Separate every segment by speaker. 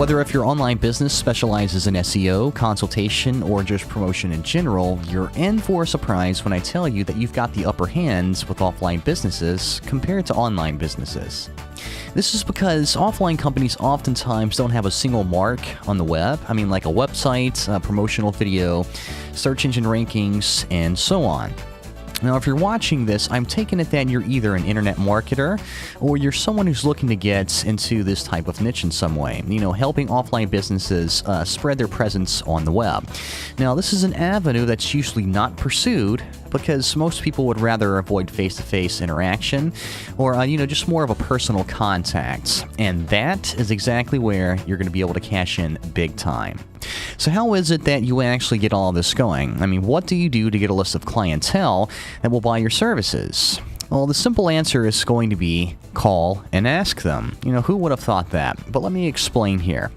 Speaker 1: Whether if your online business specializes in SEO, consultation, or just promotion in general, you're in for a surprise when I tell you that you've got the upper hand with offline businesses compared to online businesses. This is because offline companies oftentimes don't have a single mark on the web. I mean, like a website, a promotional video, search engine rankings, and so on. Now, if you're watching this, I'm taking it that you're either an internet marketer or you're someone who's looking to get into this type of niche in some way, helping offline businesses spread their presence on the web. Now, this is an avenue that's usually not pursued because most people would rather avoid face-to-face interaction or, just more of a personal contact. And that is exactly where you're going to be able to cash in big time. So how is it that you actually get all this going? I mean, what do you do to get a list of clientele that will buy your services? Well, the simple answer is going to be call and ask them. Who would have thought that? But let me explain here.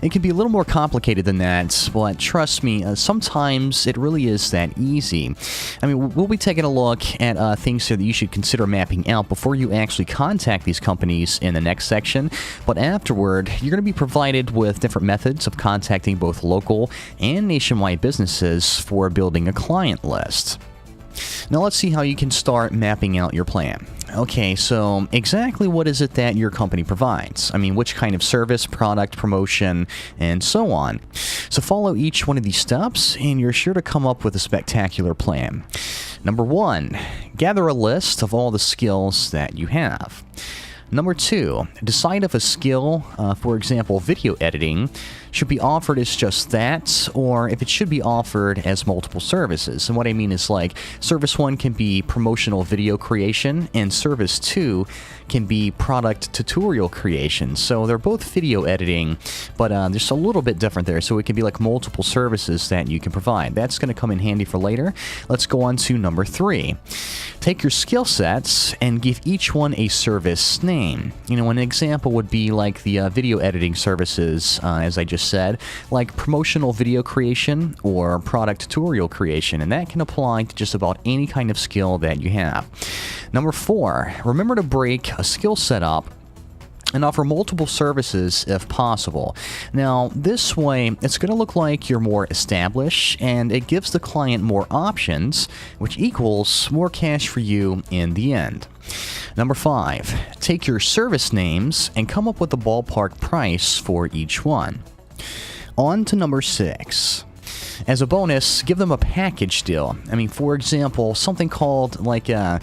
Speaker 1: It can be a little more complicated than that, but trust me, sometimes it really is that easy. I mean, we'll be taking a look at things here that you should consider mapping out before you actually contact these companies in the next section, but afterward, you're going to be provided with different methods of contacting both local and nationwide businesses for building a client list. Now let's see how you can start mapping out your plan. Okay, so exactly what is it that your company provides? I mean, which kind of service, product, promotion, and so on. So follow each one of these steps, and you're sure to come up with a spectacular plan. Number 1, gather a list of all the skills that you have. Number 2, decide if a skill, for example, video editing, should be offered as just that, or if it should be offered as multiple services. And what I mean is, like, Service 1 can be promotional video creation, and Service 2 can be product tutorial creation. So they're both video editing, but there's a little bit different there. So it can be like multiple services that you can provide. That's going to come in handy for later. Let's go on to number 3. Take your skill sets and give each one a service name. An example would be like the video editing services, as I just said, like promotional video creation or product tutorial creation, and that can apply to just about any kind of skill that you have. Number 4, remember to break a skill set up and offer multiple services if possible. Now, this way, it's going to look like you're more established, and it gives the client more options, which equals more cash for you in the end. Number 5, take your service names and come up with a ballpark price for each one. On to number 6. As a bonus, give them a package deal. I mean, for example, something called like a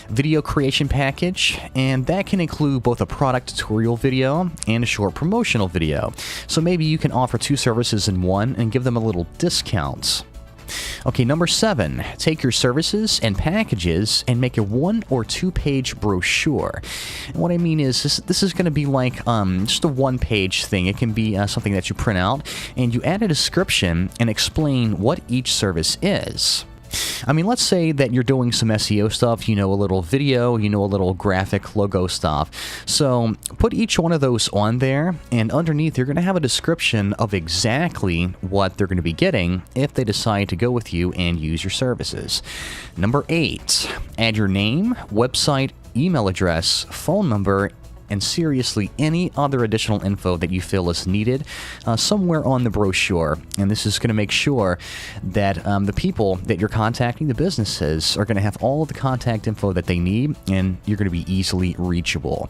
Speaker 1: video creation package, and that can include both a product tutorial video and a short promotional video. So maybe you can offer 2 services in one and give them a little discount. Okay, number 7, take your services and packages and make a 1 or 2 page brochure. And what I mean is this is going to be like just a 1-page thing. It can be something that you print out and you add a description and explain what each service is. I mean, let's say that you're doing some SEO stuff, a little video, a little graphic logo stuff. So put each one of those on there, and underneath you're going to have a description of exactly what they're going to be getting if they decide to go with you and use your services. Number 8, add your name, website, email address, phone number, and seriously any other additional info that you feel is needed somewhere on the brochure. And this is going to make sure that the people that you're contacting, the businesses, are going to have all of the contact info that they need, and you're going to be easily reachable.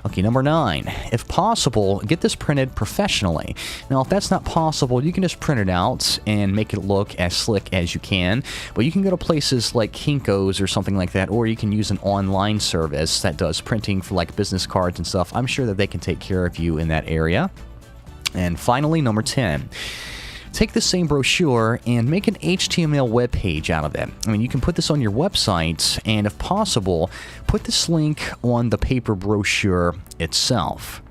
Speaker 1: Okay, number 9, if possible, get this printed professionally. Now, if that's not possible, you can just print it out and make it look as slick as you can, but you can go to places like Kinko's or something like that, or you can use an online service that does printing for like business cards and stuff. I'm sure that they can take care of you in that area. And finally, number 10, take the same brochure and make an HTML web page out of it. I mean, you can put this on your website, and if possible, put this link on the paper brochure itself.